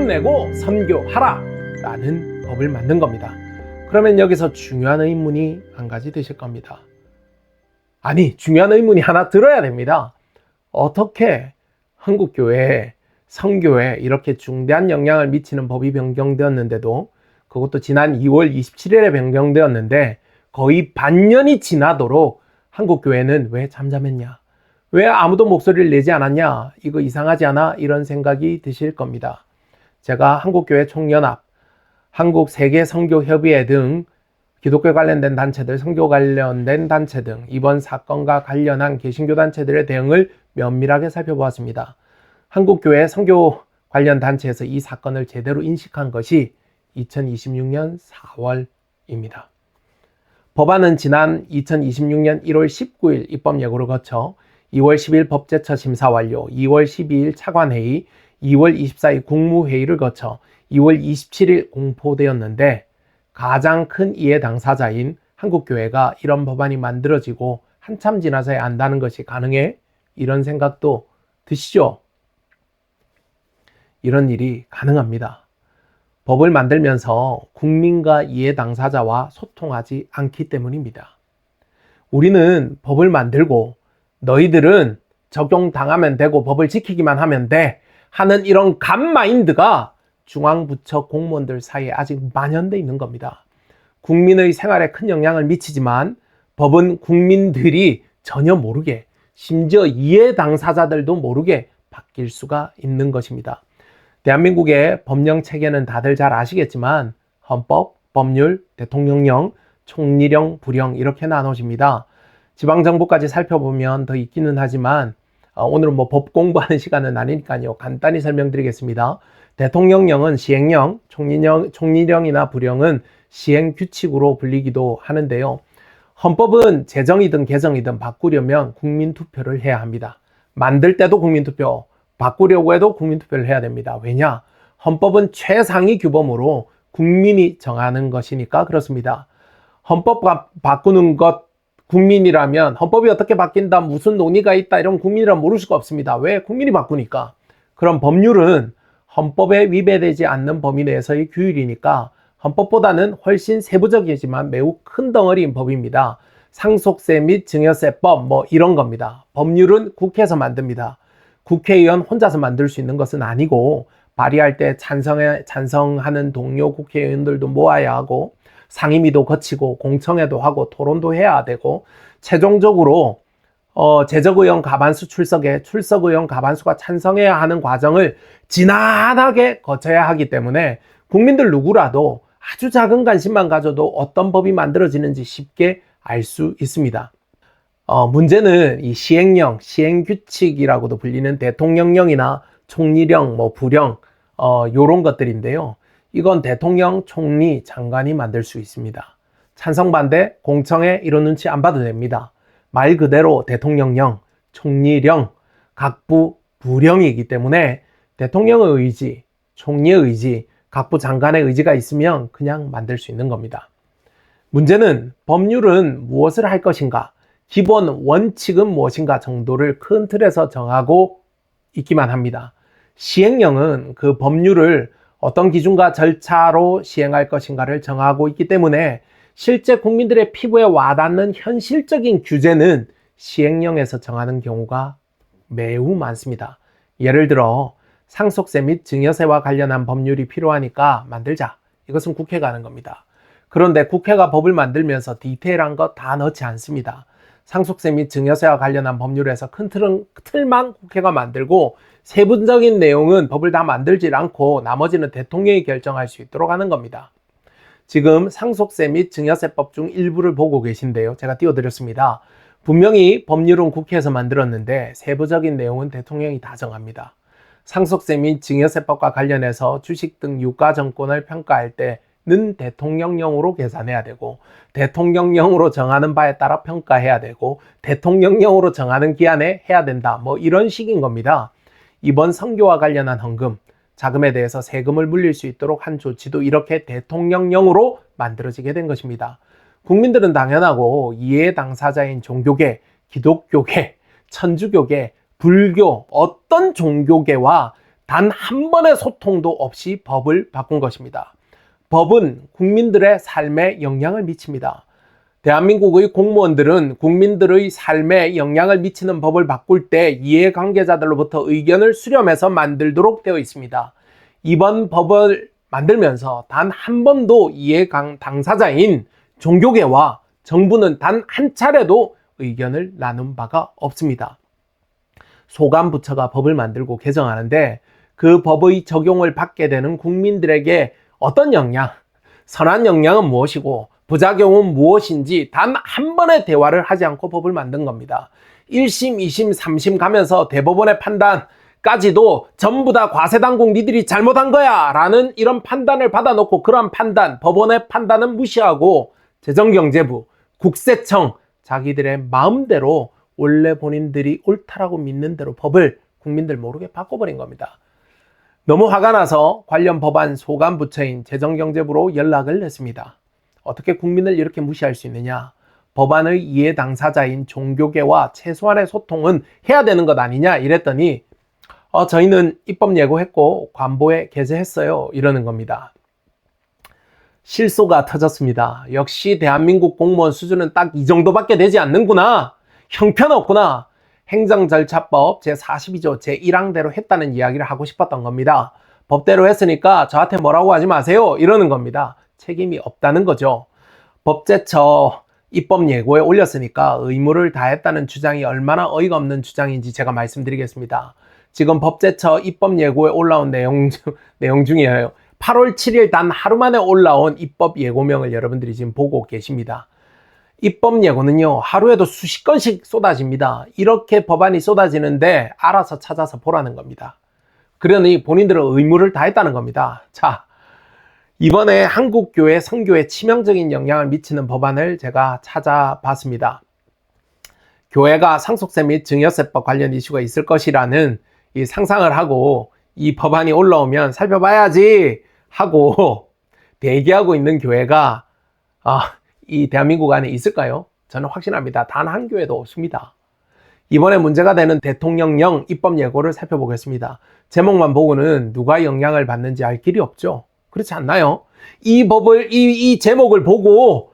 내고 선교하라 라는 법을 만든 겁니다. 그러면 여기서 중요한 의문이 한 가지 드실 겁니다. 아니, 중요한 의문이 하나 들어야 됩니다. 어떻게 한국교회에 선교에 이렇게 중대한 영향을 미치는 법이 변경되었는데도, 그것도 지난 2월 27일에 변경되었는데 거의 반년이 지나도록 한국교회는 왜 잠잠했냐? 왜 아무도 목소리를 내지 않았냐? 이거 이상하지 않아? 이런 생각이 드실 겁니다. 제가 한국교회 총연합, 한국세계선교협의회 등 기독교 관련된 단체들, 선교 관련된 단체 등 이번 사건과 관련한 개신교 단체들의 대응을 면밀하게 살펴보았습니다. 한국교회 선교 관련 단체에서 이 사건을 제대로 인식한 것이 2026년 4월입니다. 법안은 지난 2026년 1월 19일 입법 예고를 거쳐 2월 10일 법제처 심사 완료, 2월 12일 차관회의, 2월 24일 국무회의를 거쳐 2월 27일 공포되었는데, 가장 큰 이해 당사자인 한국교회가 이런 법안이 만들어지고 한참 지나서야 안다는 것이 가능해? 이런 생각도 드시죠? 이런 일이 가능합니다. 법을 만들면서 국민과 이해 당사자와 소통하지 않기 때문입니다. 우리는 법을 만들고 너희들은 적용당하면 되고 법을 지키기만 하면 돼 하는 이런 간마인드가 중앙부처 공무원들 사이에 아직 만연돼 있는 겁니다. 국민의 생활에 큰 영향을 미치지만 법은 국민들이 전혀 모르게, 심지어 이해 당사자들도 모르게 바뀔 수가 있는 것입니다. 대한민국의 법령 체계는 다들 잘 아시겠지만 헌법, 법률, 대통령령, 총리령, 부령 이렇게 나눠집니다. 지방정부까지 살펴보면 더 있기는 하지만 오늘은 법 공부하는 시간은 아니니까요. 간단히 설명드리겠습니다. 대통령령은 시행령, 총리령이나 부령은 시행규칙으로 불리기도 하는데요. 헌법은 제정이든 개정이든 바꾸려면 국민투표를 해야 합니다. 만들 때도 국민투표, 바꾸려고 해도 국민투표를 해야 됩니다. 왜냐? 헌법은 최상위 규범으로 국민이 정하는 것이니까 그렇습니다. 헌법 바꾸는 것 국민이라면 헌법이 어떻게 바뀐다, 무슨 논의가 있다 이런 국민이라면 모를 수가 없습니다. 왜? 국민이 바꾸니까. 그럼 법률은 헌법에 위배되지 않는 범위 내에서의 규율이니까 헌법보다는 훨씬 세부적이지만 매우 큰 덩어리인 법입니다. 상속세 및 증여세법 이런 겁니다. 법률은 국회에서 만듭니다. 국회의원 혼자서 만들 수 있는 것은 아니고 발의할 때 찬성하는 동료 국회의원들도 모아야 하고 상임위도 거치고 공청회도 하고 토론도 해야 되고 최종적으로 재적의원 과반수 출석에 출석의원 과반수가 찬성해야 하는 과정을 지난하게 거쳐야 하기 때문에 국민들 누구라도 아주 작은 관심만 가져도 어떤 법이 만들어지는지 쉽게 알 수 있습니다. 문제는 이 시행령, 시행규칙이라고도 불리는 대통령령이나 총리령, 부령 요런 것들인데요. 이건 대통령, 총리, 장관이 만들 수 있습니다. 찬성 반대, 공청회 이런 눈치 안 봐도 됩니다. 말 그대로 대통령령, 총리령, 각부 부령이기 때문에 대통령의 의지, 총리의 의지, 각부 장관의 의지가 있으면 그냥 만들 수 있는 겁니다. 문제는 법률은 무엇을 할 것인가, 기본 원칙은 무엇인가 정도를 큰 틀에서 정하고 있기만 합니다. 시행령은 그 법률을 어떤 기준과 절차로 시행할 것인가를 정하고 있기 때문에 실제 국민들의 피부에 와닿는 현실적인 규제는 시행령에서 정하는 경우가 매우 많습니다. 예를 들어 상속세 및 증여세와 관련한 법률이 필요하니까 만들자. 이것은 국회가 하는 겁니다. 그런데 국회가 법을 만들면서 디테일한 거 다 넣지 않습니다. 상속세 및 증여세와 관련한 법률에서 큰 틀만 국회가 만들고 세부적인 내용은 법을 다 만들지 않고 나머지는 대통령이 결정할 수 있도록 하는 겁니다. 지금 상속세 및 증여세법 중 일부를 보고 계신데요. 제가 띄워드렸습니다. 분명히 법률은 국회에서 만들었는데 세부적인 내용은 대통령이 다 정합니다. 상속세 및 증여세법과 관련해서 주식 등 유가증권을 평가할 때는 대통령령으로 계산해야 되고 대통령령으로 정하는 바에 따라 평가해야 되고 대통령령으로 정하는 기한에 해야 된다. 이런 식인 겁니다. 이번 선교와 관련한 헌금, 자금에 대해서 세금을 물릴 수 있도록 한 조치도 이렇게 대통령령으로 만들어지게 된 것입니다. 국민들은 당연하고 이해 당사자인 종교계, 기독교계, 천주교계, 불교, 어떤 종교계와 단 한 번의 소통도 없이 법을 바꾼 것입니다. 법은 국민들의 삶에 영향을 미칩니다. 대한민국의 공무원들은 국민들의 삶에 영향을 미치는 법을 바꿀 때 이해관계자들로부터 의견을 수렴해서 만들도록 되어 있습니다. 이번 법을 만들면서 단 한 번도 당사자인 종교계와 정부는 단 한 차례도 의견을 나눈 바가 없습니다. 소관부처가 법을 만들고 개정하는데 그 법의 적용을 받게 되는 국민들에게 어떤 영향, 선한 영향은 무엇이고 부작용은 무엇인지 단 한 번의 대화를 하지 않고 법을 만든 겁니다. 1심, 2심, 3심 가면서 대법원의 판단까지도 전부 다 과세당국 니들이 잘못한 거야 라는 이런 판단을 받아놓고 그런 판단, 법원의 판단은 무시하고 재정경제부, 국세청 자기들의 마음대로 원래 본인들이 옳다라고 믿는 대로 법을 국민들 모르게 바꿔버린 겁니다. 너무 화가 나서 관련 법안 소관부처인 재정경제부로 연락을 했습니다. 어떻게 국민을 이렇게 무시할 수 있느냐? 법안의 이해 당사자인 종교계와 최소한의 소통은 해야 되는 것 아니냐? 이랬더니 저희는 입법 예고했고 관보에 게재했어요. 이러는 겁니다. 실소가 터졌습니다. 역시 대한민국 공무원 수준은 딱 이 정도밖에 되지 않는구나. 형편없구나. 행정절차법 제42조 제1항대로 했다는 이야기를 하고 싶었던 겁니다. 법대로 했으니까 저한테 뭐라고 하지 마세요. 이러는 겁니다. 책임이 없다는 거죠. 법제처 입법 예고에 올렸으니까 의무를 다했다는 주장이 얼마나 어이가 없는 주장인지 제가 말씀드리겠습니다. 지금 법제처 입법 예고에 올라온 내용 중이에요. 8월 7일 단 하루 만에 올라온 입법 예고명을 여러분들이 지금 보고 계십니다. 입법 예고는요, 하루에도 수십 건씩 쏟아집니다. 이렇게 법안이 쏟아지는데 알아서 찾아서 보라는 겁니다. 그러니 본인들은 의무를 다했다는 겁니다. 자, 이번에 한국교회 선교에 치명적인 영향을 미치는 법안을 제가 찾아봤습니다. 교회가 상속세 및 증여세법 관련 이슈가 있을 것이라는 이 상상을 하고 이 법안이 올라오면 살펴봐야지 하고 대기하고 있는 교회가 이 대한민국 안에 있을까요? 저는 확신합니다. 단 한 교회도 없습니다. 이번에 문제가 되는 대통령령 입법 예고를 살펴보겠습니다. 제목만 보고는 누가 영향을 받는지 알 길이 없죠. 그렇지 않나요? 이 제목을 보고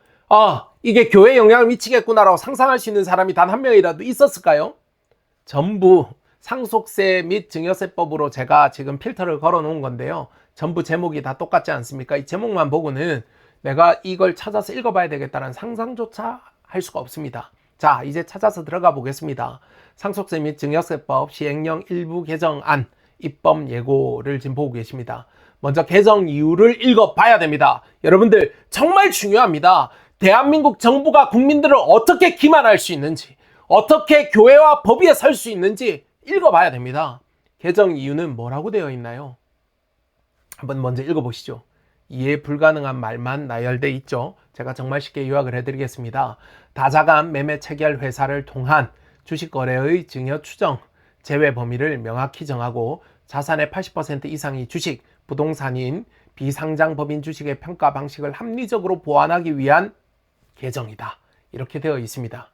이게 교회에 영향을 미치겠구나라고 상상할 수 있는 사람이 단 한 명이라도 있었을까요? 전부 상속세 및 증여세법으로 제가 지금 필터를 걸어 놓은 건데요. 전부 제목이 다 똑같지 않습니까? 이 제목만 보고는 내가 이걸 찾아서 읽어봐야 되겠다는 상상조차 할 수가 없습니다. 자, 이제 찾아서 들어가 보겠습니다. 상속세 및 증여세법 시행령 일부 개정안 입법 예고를 지금 보고 계십니다. 먼저 개정 이유를 읽어봐야 됩니다. 여러분들 정말 중요합니다. 대한민국 정부가 국민들을 어떻게 기만할 수 있는지, 어떻게 교회와 법 위에 설 수 있는지 읽어봐야 됩니다. 개정 이유는 뭐라고 되어 있나요? 한번 먼저 읽어보시죠. 이해 불가능한 말만 나열돼 있죠. 제가 정말 쉽게 요약을 해드리겠습니다. 다자간 매매 체결 회사를 통한 주식거래의 증여 추정, 제외 범위를 명확히 정하고 자산의 80% 이상이 주식, 부동산인 비상장 법인 주식의 평가 방식을 합리적으로 보완하기 위한 개정이다. 이렇게 되어 있습니다.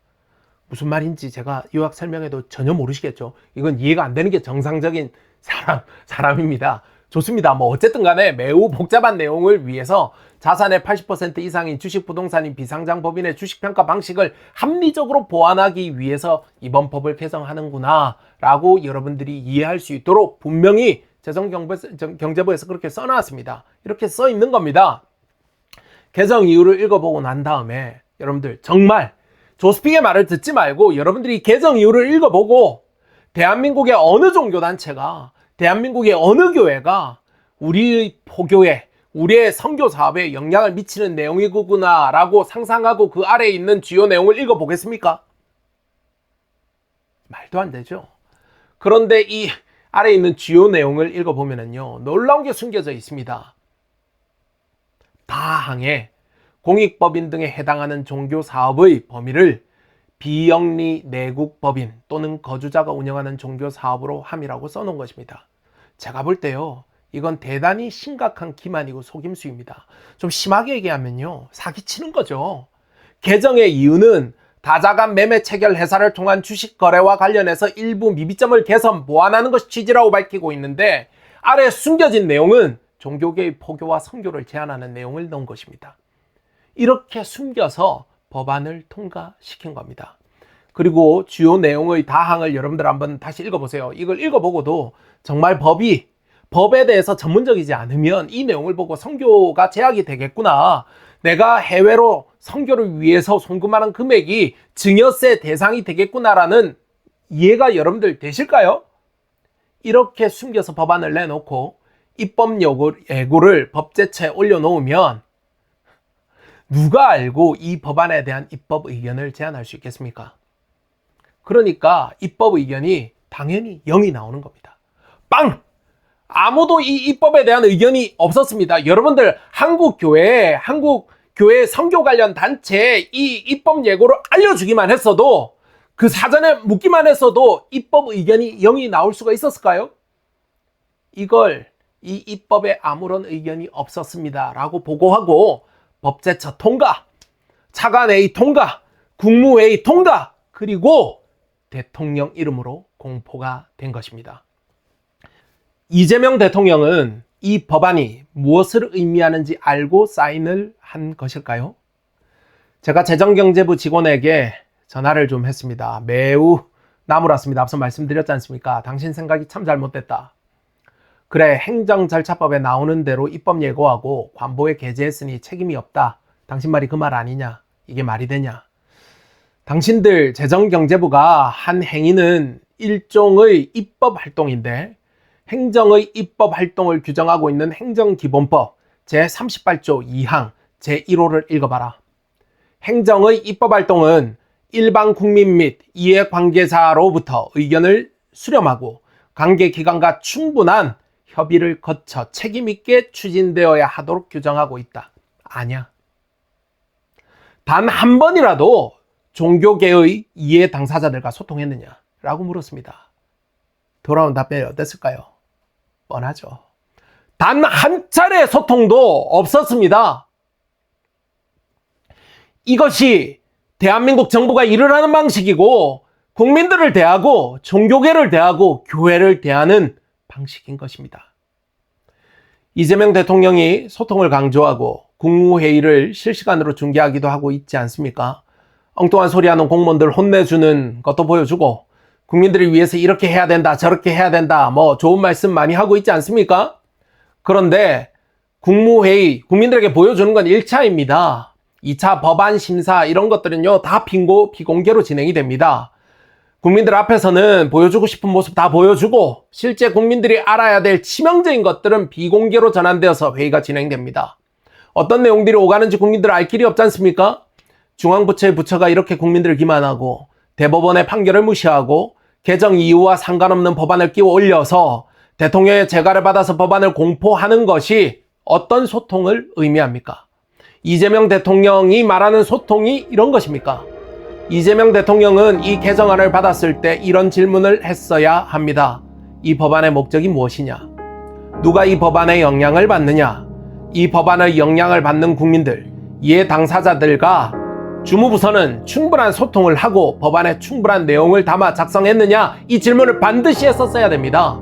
무슨 말인지 제가 요약 설명해도 전혀 모르시겠죠. 이건 이해가 안 되는 게 정상적인 사람입니다. 좋습니다. 어쨌든 간에 매우 복잡한 내용을 위해서 자산의 80% 이상인 주식 부동산인 비상장 법인의 주식평가 방식을 합리적으로 보완하기 위해서 이번 법을 개정하는구나 라고 여러분들이 이해할 수 있도록 분명히 재정경제부에서 그렇게 써놨습니다. 이렇게 써 있는 겁니다. 개정 이유를 읽어보고 난 다음에 여러분들 정말 조스픽의 말을 듣지 말고 여러분들이 개정 이유를 읽어보고 대한민국의 어느 종교단체가, 대한민국의 어느 교회가 우리의 포교회, 우리의 선교 사업에 영향을 미치는 내용이구나 라고 상상하고 그 아래에 있는 주요 내용을 읽어보겠습니까? 말도 안 되죠. 그런데 이 아래에 있는 주요 내용을 읽어보면요, 놀라운 게 숨겨져 있습니다. 다항에 공익법인 등에 해당하는 종교사업의 범위를 비영리 내국법인 또는 거주자가 운영하는 종교사업으로 함이라고 써놓은 것입니다. 제가 볼 때요, 이건 대단히 심각한 기만이고 속임수입니다. 좀 심하게 얘기하면요, 사기치는 거죠. 개정의 이유는 다자간 매매 체결 회사를 통한 주식 거래와 관련해서 일부 미비점을 개선, 보완하는 것이 취지라고 밝히고 있는데 아래 숨겨진 내용은 종교계의 포교와 선교를 제한하는 내용을 넣은 것입니다. 이렇게 숨겨서 법안을 통과시킨 겁니다. 그리고 주요 내용의 다항을 여러분들 한번 다시 읽어보세요. 이걸 읽어보고도 정말 법에 대해서 전문적이지 않으면 이 내용을 보고 선교가 제약이 되겠구나. 내가 해외로 선교를 위해서 송금하는 금액이 증여세 대상이 되겠구나라는 이해가 여러분들 되실까요? 이렇게 숨겨서 법안을 내놓고 입법 예고를 법제처에 올려놓으면 누가 알고 이 법안에 대한 입법 의견을 제안할 수 있겠습니까? 그러니까 입법 의견이 당연히 0이 나오는 겁니다. 빵! 아무도 이 입법에 대한 의견이 없었습니다. 여러분들 한국 교회 선교 관련 단체에 이 입법 예고를 알려주기만 했어도 그 사전에 묻기만 했어도 입법 의견이 0이 나올 수가 있었을까요? 이 입법에 아무런 의견이 없었습니다 라고 보고하고 법제처 통과, 차관회의 통과, 국무회의 통과, 그리고 대통령 이름으로 공포가 된 것입니다. 이재명 대통령은 이 법안이 무엇을 의미하는지 알고 사인을 한 것일까요? 제가 재정경제부 직원에게 전화를 좀 했습니다. 매우 나무랐습니다. 앞서 말씀드렸지 않습니까? 당신 생각이 참 잘못됐다. 그래, 행정절차법에 나오는 대로 입법 예고하고 관보에 게재했으니 책임이 없다. 당신 말이 그 말 아니냐? 이게 말이 되냐? 당신들 재정경제부가 한 행위는 일종의 입법 활동인데 행정의 입법 활동을 규정하고 있는 행정기본법 제38조 2항 제1호를 읽어봐라. 행정의 입법 활동은 일반 국민 및 이해관계자로부터 의견을 수렴하고 관계기관과 충분한 협의를 거쳐 책임있게 추진되어야 하도록 규정하고 있다. 아니야. 단 한 번이라도 종교계의 이해 당사자들과 소통했느냐? 라고 물었습니다. 돌아온 답변이 어땠을까요? 뻔하죠. 단 한 차례 소통도 없었습니다. 이것이 대한민국 정부가 일을 하는 방식이고 국민들을 대하고 종교계를 대하고 교회를 대하는 방식인 것입니다. 이재명 대통령이 소통을 강조하고 국무회의를 실시간으로 중계하기도 하고 있지 않습니까? 엉뚱한 소리하는 공무원들 혼내주는 것도 보여주고 국민들을 위해서 이렇게 해야 된다 저렇게 해야 된다 뭐 좋은 말씀 많이 하고 있지 않습니까? 그런데 국무회의 국민들에게 보여주는 건 1차입니다. 2차 법안 심사 이런 것들은요 다 비공개로 진행이 됩니다. 국민들 앞에서는 보여주고 싶은 모습 다 보여주고 실제 국민들이 알아야 될 치명적인 것들은 비공개로 전환되어서 회의가 진행됩니다. 어떤 내용들이 오가는지 국민들 알 길이 없지 않습니까? 중앙부처의 부처가 이렇게 국민들을 기만하고 대법원의 판결을 무시하고 개정 이유와 상관없는 법안을 끼워 올려서 대통령의 재가를 받아서 법안을 공포하는 것이 어떤 소통을 의미합니까? 이재명 대통령이 말하는 소통이 이런 것입니까? 이재명 대통령은 이 개정안을 받았을 때 이런 질문을 했어야 합니다. 이 법안의 목적이 무엇이냐? 누가 이 법안의 영향을 받느냐? 이 법안의 영향을 받는 국민들, 이해 당사자들과 주무부서는 충분한 소통을 하고 법안에 충분한 내용을 담아 작성했느냐? 이 질문을 반드시 했었어야 됩니다.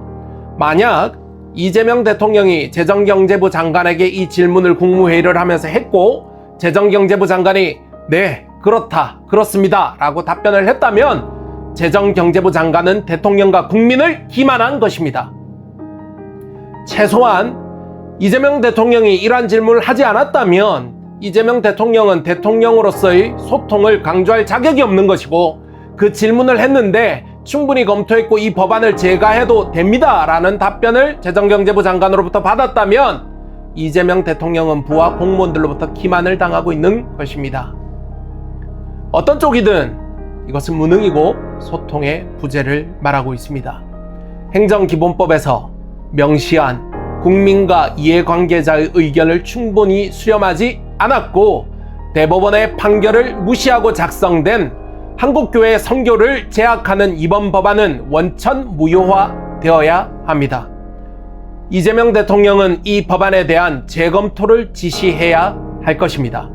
만약 이재명 대통령이 재정경제부 장관에게 이 질문을 국무회의를 하면서 했고 재정경제부 장관이 네, 그렇다, 그렇습니다 라고 답변을 했다면 재정경제부 장관은 대통령과 국민을 기만한 것입니다. 최소한 이재명 대통령이 이러한 질문을 하지 않았다면 이재명 대통령은 대통령으로서의 소통을 강조할 자격이 없는 것이고 그 질문을 했는데 충분히 검토했고 이 법안을 제가해도 됩니다 라는 답변을 재정경제부 장관으로부터 받았다면 이재명 대통령은 부하 공무원들로부터 기만을 당하고 있는 것입니다. 어떤 쪽이든 이것은 무능이고 소통의 부재를 말하고 있습니다. 행정기본법에서 명시한 국민과 이해관계자의 의견을 충분히 수렴하지 않았고 대법원의 판결을 무시하고 작성된 한국교회 선교를 제약하는 이번 법안은 원천 무효화되어야 합니다. 이재명 대통령은 이 법안에 대한 재검토를 지시해야 할 것입니다.